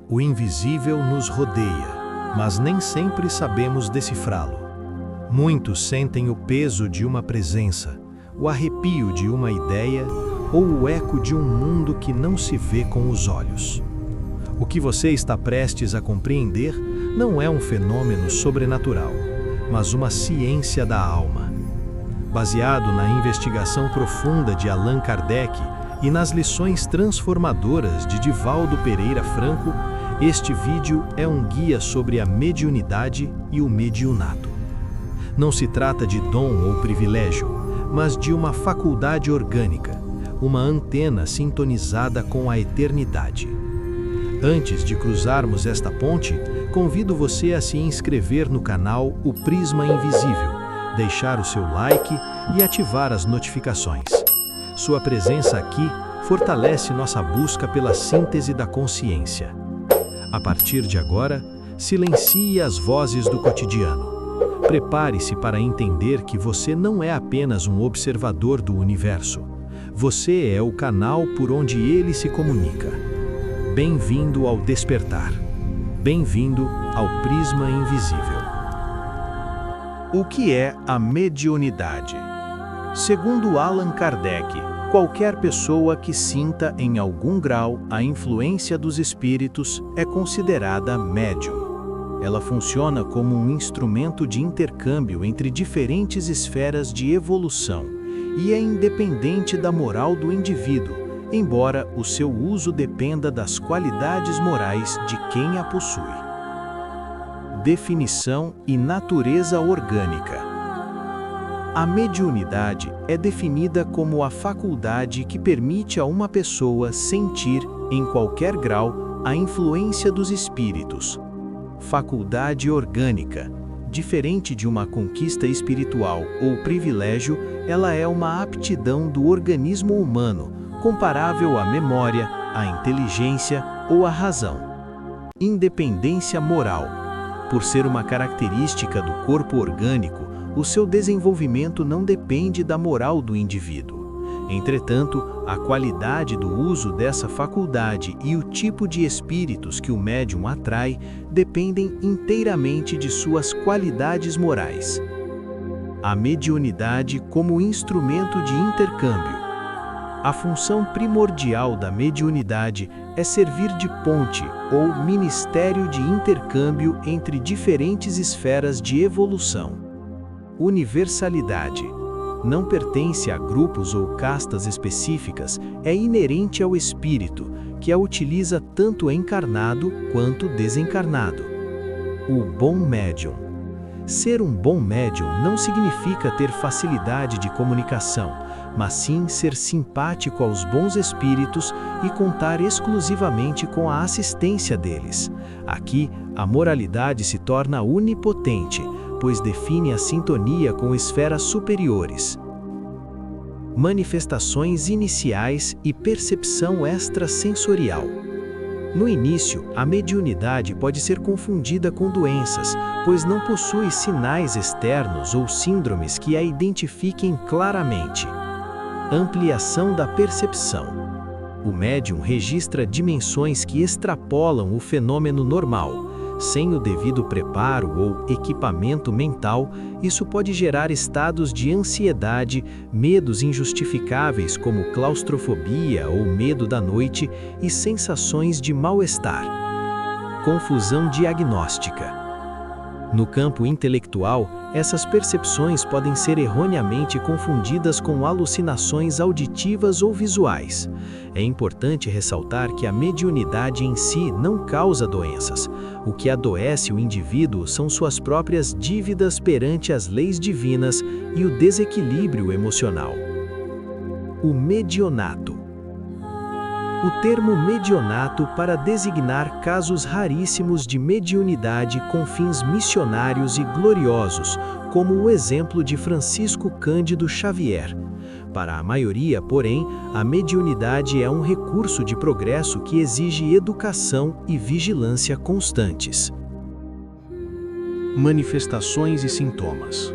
O invisível nos rodeia, mas nem sempre sabemos decifrá-lo. Muitos sentem o peso de uma presença, o arrepio de uma ideia ou o eco de um mundo que não se vê com os olhos. O que você está prestes a compreender não é um fenômeno sobrenatural, mas uma ciência da alma. Baseado na investigação profunda de Allan Kardec e nas lições transformadoras de Divaldo Pereira Franco, este vídeo é um guia sobre a mediunidade e o mediunato. Não se trata de dom ou privilégio, mas de uma faculdade orgânica, uma antena sintonizada com a eternidade. Antes de cruzarmos esta ponte, convido você a se inscrever no canal O Prisma Invisível, deixar o seu like e ativar as notificações. Sua presença aqui fortalece nossa busca pela síntese da consciência. A partir de agora, silencie as vozes do cotidiano. Prepare-se para entender que você não é apenas um observador do universo. Você é o canal por onde ele se comunica. Bem-vindo ao despertar. Bem-vindo ao Prisma Invisível. O que é a mediunidade? Segundo Allan Kardec, qualquer pessoa que sinta em algum grau a influência dos espíritos é considerada médium. Ela funciona como um instrumento de intercâmbio entre diferentes esferas de evolução e é independente da moral do indivíduo, embora o seu uso dependa das qualidades morais de quem a possui. Definição e natureza orgânica. A mediunidade é definida como a faculdade que permite a uma pessoa sentir, em qualquer grau, a influência dos espíritos. Faculdade orgânica. Diferente de uma conquista espiritual ou privilégio, ela é uma aptidão do organismo humano, comparável à memória, à inteligência ou à razão. Independência moral. Por ser uma característica do corpo orgânico, o seu desenvolvimento não depende da moral do indivíduo. Entretanto, a qualidade do uso dessa faculdade e o tipo de espíritos que o médium atrai dependem inteiramente de suas qualidades morais. A mediunidade como instrumento de intercâmbio. A função primordial da mediunidade é servir de ponte ou ministério de intercâmbio entre diferentes esferas de evolução. Universalidade. Não pertence a grupos ou castas específicas, é inerente ao espírito, que a utiliza tanto encarnado quanto desencarnado. O bom médium. Ser um bom médium não significa ter facilidade de comunicação, mas sim ser simpático aos bons espíritos e contar exclusivamente com a assistência deles. Aqui, a moralidade se torna onipotente, pois define a sintonia com esferas superiores. Manifestações iniciais e percepção extrasensorial. No início, a mediunidade pode ser confundida com doenças, pois não possui sinais externos ou síndromes que a identifiquem claramente. Ampliação da percepção. O médium registra dimensões que extrapolam o fenômeno normal. Sem o devido preparo ou equipamento mental, isso pode gerar estados de ansiedade, medos injustificáveis como claustrofobia ou medo da noite e sensações de mal-estar. Confusão diagnóstica. No campo intelectual, essas percepções podem ser erroneamente confundidas com alucinações auditivas ou visuais. É importante ressaltar que a mediunidade em si não causa doenças. O que adoece o indivíduo são suas próprias dívidas perante as leis divinas e o desequilíbrio emocional. O medionato. O termo medionato para designar casos raríssimos de mediunidade com fins missionários e gloriosos, como o exemplo de Francisco Cândido Xavier. Para a maioria, porém, a mediunidade é um recurso de progresso que exige educação e vigilância constantes. Manifestações e sintomas.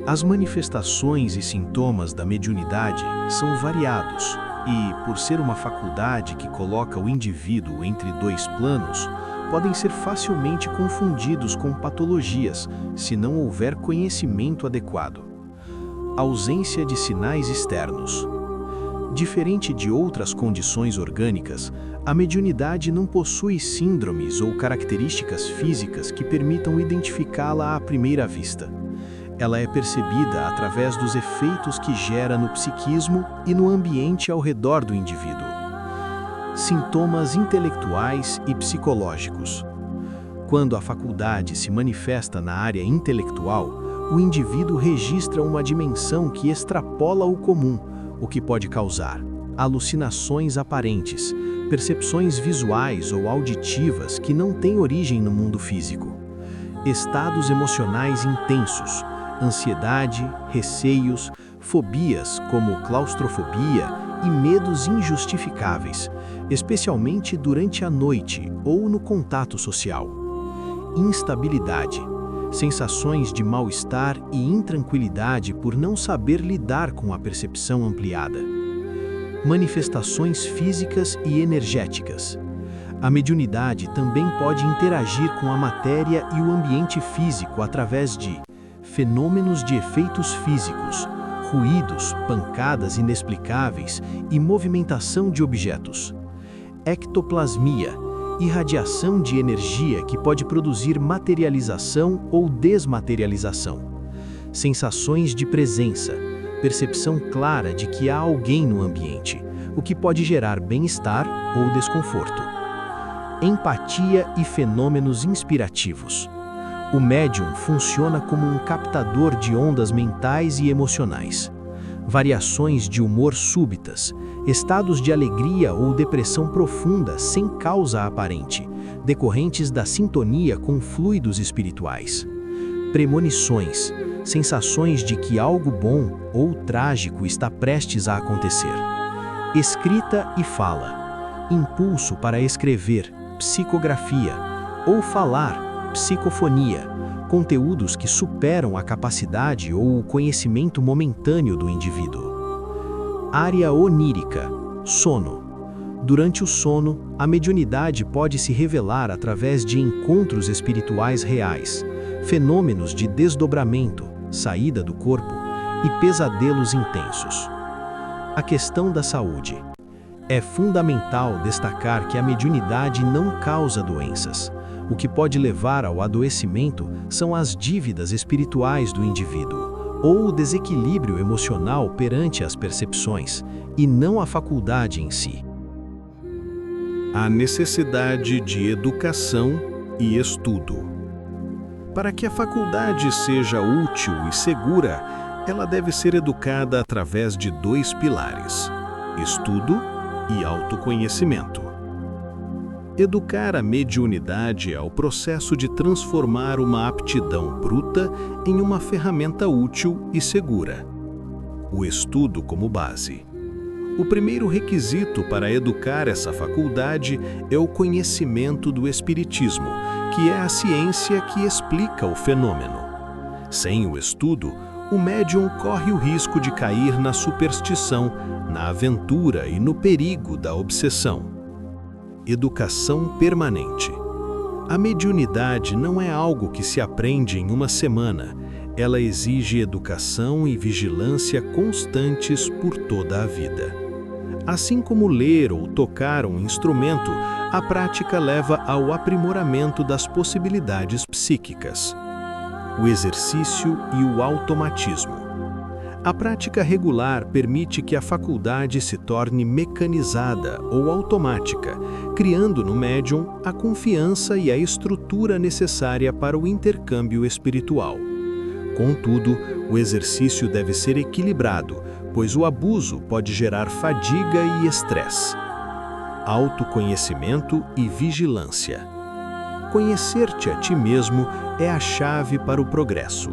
As manifestações e sintomas da mediunidade são variados. E, por ser uma faculdade que coloca o indivíduo entre dois planos, podem ser facilmente confundidos com patologias se não houver conhecimento adequado. Ausência de sinais externos. Diferente de outras condições orgânicas, a mediunidade não possui síndromes ou características físicas que permitam identificá-la à primeira vista. Ela é percebida através dos efeitos que gera no psiquismo e no ambiente ao redor do indivíduo. Sintomas intelectuais e psicológicos. Quando a faculdade se manifesta na área intelectual, o indivíduo registra uma dimensão que extrapola o comum, o que pode causar alucinações aparentes, percepções visuais ou auditivas que não têm origem no mundo físico, estados emocionais intensos, ansiedade, receios, fobias como claustrofobia e medos injustificáveis, especialmente durante a noite ou no contato social. Instabilidade, sensações de mal-estar e intranquilidade por não saber lidar com a percepção ampliada. Manifestações físicas e energéticas. A mediunidade também pode interagir com a matéria e o ambiente físico através de fenômenos de efeitos físicos, ruídos, pancadas inexplicáveis e movimentação de objetos. Ectoplasmia, irradiação de energia que pode produzir materialização ou desmaterialização. Sensações de presença, percepção clara de que há alguém no ambiente, o que pode gerar bem-estar ou desconforto. Empatia e fenômenos inspirativos. O médium funciona como um captador de ondas mentais e emocionais. Variações de humor súbitas, estados de alegria ou depressão profunda sem causa aparente, decorrentes da sintonia com fluidos espirituais. Premonições, sensações de que algo bom ou trágico está prestes a acontecer. Escrita e fala, impulso para escrever, psicografia, ou falar, psicofonia, conteúdos que superam a capacidade ou o conhecimento momentâneo do indivíduo. Área onírica, sono. Durante o sono, a mediunidade pode se revelar através de encontros espirituais reais, fenômenos de desdobramento, saída do corpo e pesadelos intensos. A questão da saúde. É fundamental destacar que a mediunidade não causa doenças. O que pode levar ao adoecimento são as dívidas espirituais do indivíduo, ou o desequilíbrio emocional perante as percepções, e não a faculdade em si. A necessidade de educação e estudo. Para que a faculdade seja útil e segura, ela deve ser educada através de dois pilares: estudo e autoconhecimento. Educar a mediunidade é o processo de transformar uma aptidão bruta em uma ferramenta útil e segura. O estudo como base. O primeiro requisito para educar essa faculdade é o conhecimento do espiritismo, que é a ciência que explica o fenômeno. Sem o estudo, o médium corre o risco de cair na superstição, na aventura e no perigo da obsessão. Educação permanente. A mediunidade não é algo que se aprende em uma semana. Ela exige educação e vigilância constantes por toda a vida. Assim como ler ou tocar um instrumento, a prática leva ao aprimoramento das possibilidades psíquicas. O exercício e o automatismo. A prática regular permite que a faculdade se torne mecanizada ou automática, criando no médium a confiança e a estrutura necessária para o intercâmbio espiritual. Contudo, o exercício deve ser equilibrado, pois o abuso pode gerar fadiga e estresse. Autoconhecimento e vigilância. Conhecer-te a ti mesmo é a chave para o progresso.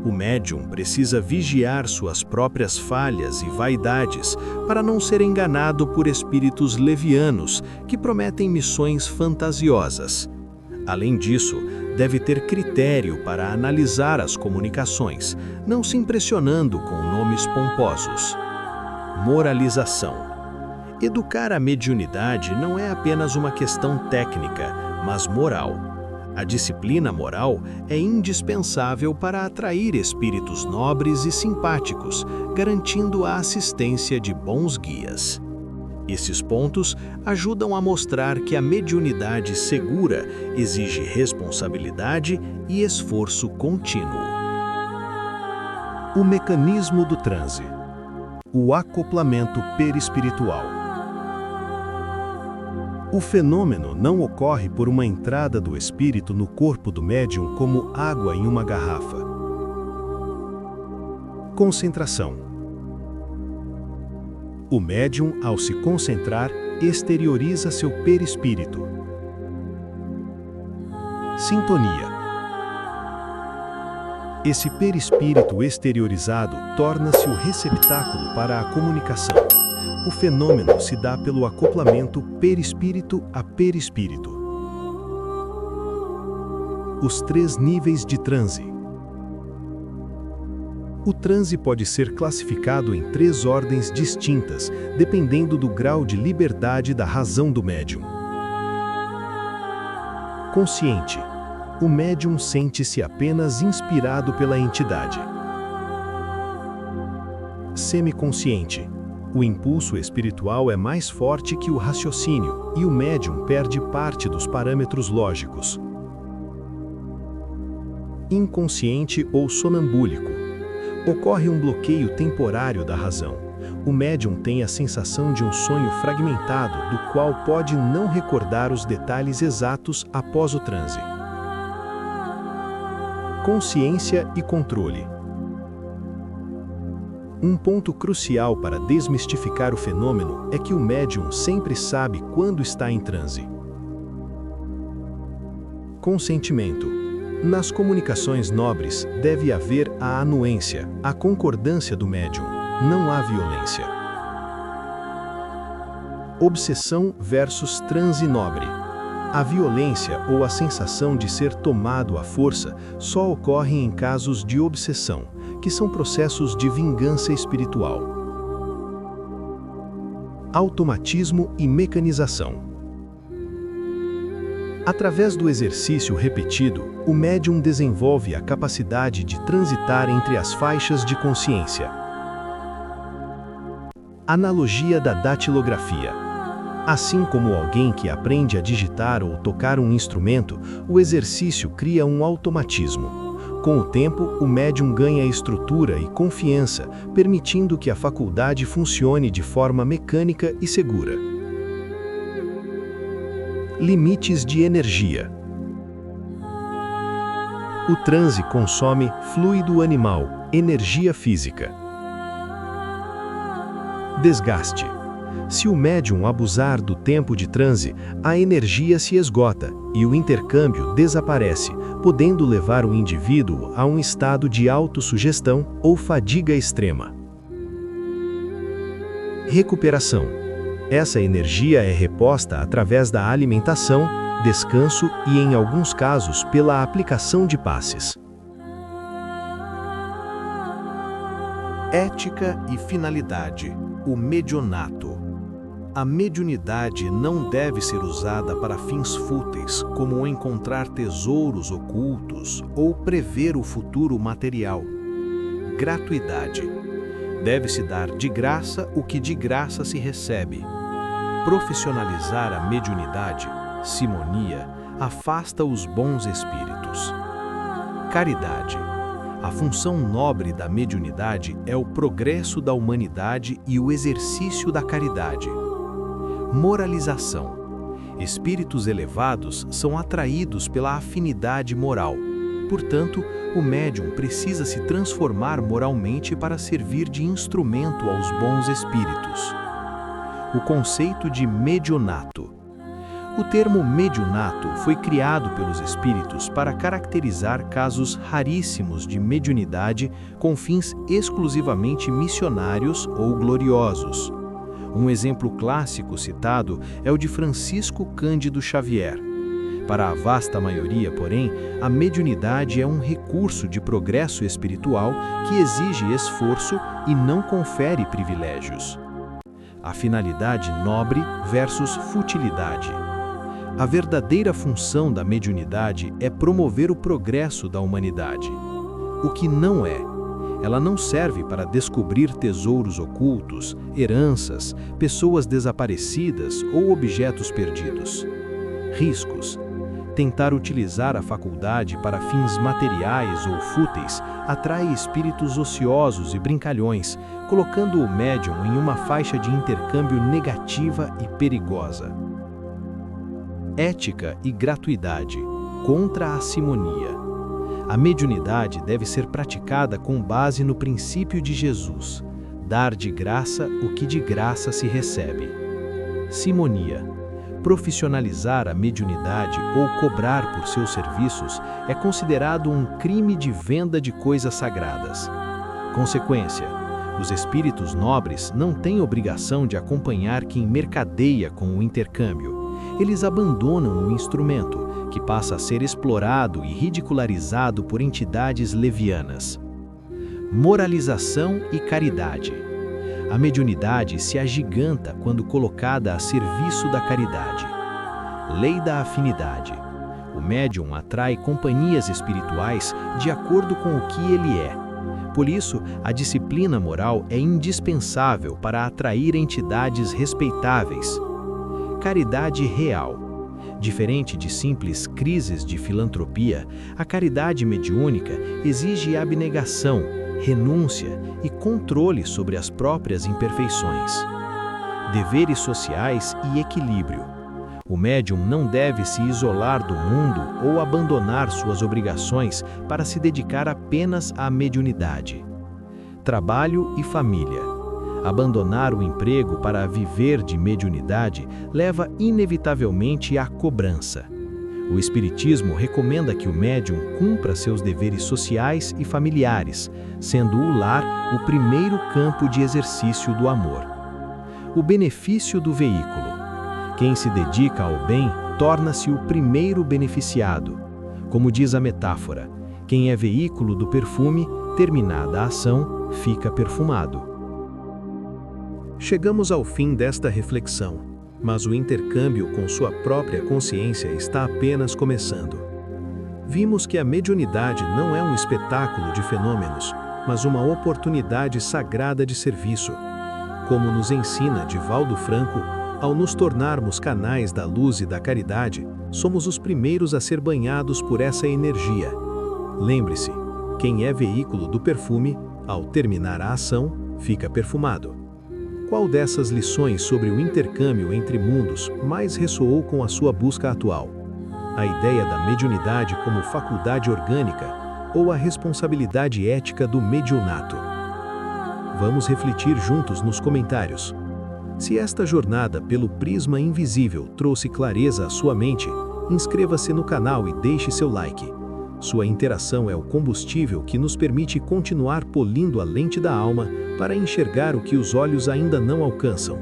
O médium precisa vigiar suas próprias falhas e vaidades para não ser enganado por espíritos levianos que prometem missões fantasiosas. Além disso, deve ter critério para analisar as comunicações, não se impressionando com nomes pomposos. Moralização. Educar a mediunidade não é apenas uma questão técnica, mas moral. A disciplina moral é indispensável para atrair espíritos nobres e simpáticos, garantindo a assistência de bons guias. Esses pontos ajudam a mostrar que a mediunidade segura exige responsabilidade e esforço contínuo. O mecanismo do transe. O acoplamento perispiritual. O fenômeno não ocorre por uma entrada do espírito no corpo do médium como água em uma garrafa. Concentração. O médium, ao se concentrar, exterioriza seu perispírito. Sintonia. Esse perispírito exteriorizado torna-se o receptáculo para a comunicação. O fenômeno se dá pelo acoplamento perispírito a perispírito. Os 3 níveis de transe. O transe pode ser classificado em 3 ordens distintas, dependendo do grau de liberdade da razão do médium. Consciente. O médium sente-se apenas inspirado pela entidade. Semiconsciente. O impulso espiritual é mais forte que o raciocínio e o médium perde parte dos parâmetros lógicos. Inconsciente ou sonambúlico. Ocorre um bloqueio temporário da razão. O médium tem a sensação de um sonho fragmentado, do qual pode não recordar os detalhes exatos após o transe. Consciência e controle. Um ponto crucial para desmistificar o fenômeno é que o médium sempre sabe quando está em transe. Consentimento. Nas comunicações nobres, deve haver a anuência, a concordância do médium. Não há violência. Obsessão versus transe nobre. A violência ou a sensação de ser tomado à força só ocorre em casos de obsessão, que são processos de vingança espiritual. Automatismo e mecanização. Através do exercício repetido, o médium desenvolve a capacidade de transitar entre as faixas de consciência. Analogia da datilografia. Assim como alguém que aprende a digitar ou tocar um instrumento, o exercício cria um automatismo. Com o tempo, o médium ganha estrutura e confiança, permitindo que a faculdade funcione de forma mecânica e segura. Limites de energia. O transe consome fluido animal, energia física. Desgaste. Se o médium abusar do tempo de transe, a energia se esgota e o intercâmbio desaparece, podendo levar o indivíduo a um estado de autossugestão ou fadiga extrema. Recuperação. Essa energia é reposta através da alimentação, descanso e, em alguns casos, pela aplicação de passes. Ética e finalidade. O medionato. A mediunidade não deve ser usada para fins fúteis, como encontrar tesouros ocultos ou prever o futuro material. Gratuidade. Deve-se dar de graça o que de graça se recebe. Profissionalizar a mediunidade, simonia, afasta os bons espíritos. Caridade. A função nobre da mediunidade é o progresso da humanidade e o exercício da caridade. Moralização. Espíritos elevados são atraídos pela afinidade moral. Portanto, o médium precisa se transformar moralmente para servir de instrumento aos bons espíritos. O conceito de medionato. O termo medionato foi criado pelos espíritos para caracterizar casos raríssimos de mediunidade com fins exclusivamente missionários ou gloriosos. Um exemplo clássico citado é o de Francisco Cândido Xavier. Para a vasta maioria, porém, a mediunidade é um recurso de progresso espiritual que exige esforço e não confere privilégios. a finalidade nobre versus futilidade. A verdadeira função da mediunidade é promover o progresso da humanidade. O que não é, ela não serve para descobrir tesouros ocultos, heranças, pessoas desaparecidas ou objetos perdidos. Riscos. Tentar utilizar a faculdade para fins materiais ou fúteis atrai espíritos ociosos e brincalhões, colocando o médium em uma faixa de intercâmbio negativa e perigosa. Ética e gratuidade, contra a simonia. A mediunidade deve ser praticada com base no princípio de Jesus: dar de graça o que de graça se recebe. Simonia. Profissionalizar a mediunidade ou cobrar por seus serviços é considerado um crime de venda de coisas sagradas. Consequência: os espíritos nobres não têm obrigação de acompanhar quem mercadeia com o intercâmbio. Eles abandonam o instrumento, que passa a ser explorado e ridicularizado por entidades levianas. Moralização e caridade. A mediunidade se agiganta quando colocada a serviço da caridade. Lei da afinidade. O médium atrai companhias espirituais de acordo com o que ele é. Por isso, a disciplina moral é indispensável para atrair entidades respeitáveis. Caridade real. Diferente de simples crises de filantropia, a caridade mediúnica exige abnegação, renúncia e controle sobre as próprias imperfeições. Deveres sociais e equilíbrio. O médium não deve se isolar do mundo ou abandonar suas obrigações para se dedicar apenas à mediunidade. Trabalho e família. Abandonar o emprego para viver de mediunidade leva inevitavelmente à cobrança. O Espiritismo recomenda que o médium cumpra seus deveres sociais e familiares, sendo o lar o primeiro campo de exercício do amor. O benefício do veículo. Quem se dedica ao bem torna-se o primeiro beneficiado. Como diz a metáfora, quem é veículo do perfume, terminada a ação, fica perfumado. Chegamos ao fim desta reflexão, mas o intercâmbio com sua própria consciência está apenas começando. Vimos que a mediunidade não é um espetáculo de fenômenos, mas uma oportunidade sagrada de serviço. Como nos ensina Divaldo Franco, ao nos tornarmos canais da luz e da caridade, somos os primeiros a ser banhados por essa energia. Lembre-se, quem é veículo do perfume, ao terminar a ação, fica perfumado. Qual dessas lições sobre o intercâmbio entre mundos mais ressoou com a sua busca atual? A ideia da mediunidade como faculdade orgânica ou a responsabilidade ética do mediunato? Vamos refletir juntos nos comentários. Se esta jornada pelo prisma invisível trouxe clareza à sua mente, inscreva-se no canal e deixe seu like. Sua interação é o combustível que nos permite continuar polindo a lente da alma para enxergar o que os olhos ainda não alcançam.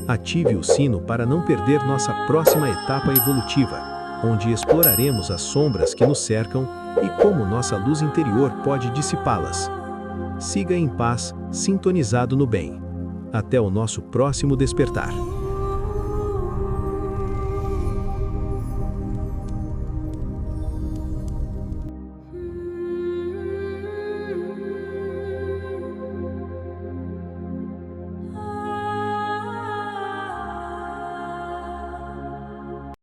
Ative o sino para não perder nossa próxima etapa evolutiva, onde exploraremos as sombras que nos cercam e como nossa luz interior pode dissipá-las. Siga em paz, sintonizado no bem. Até o nosso próximo despertar.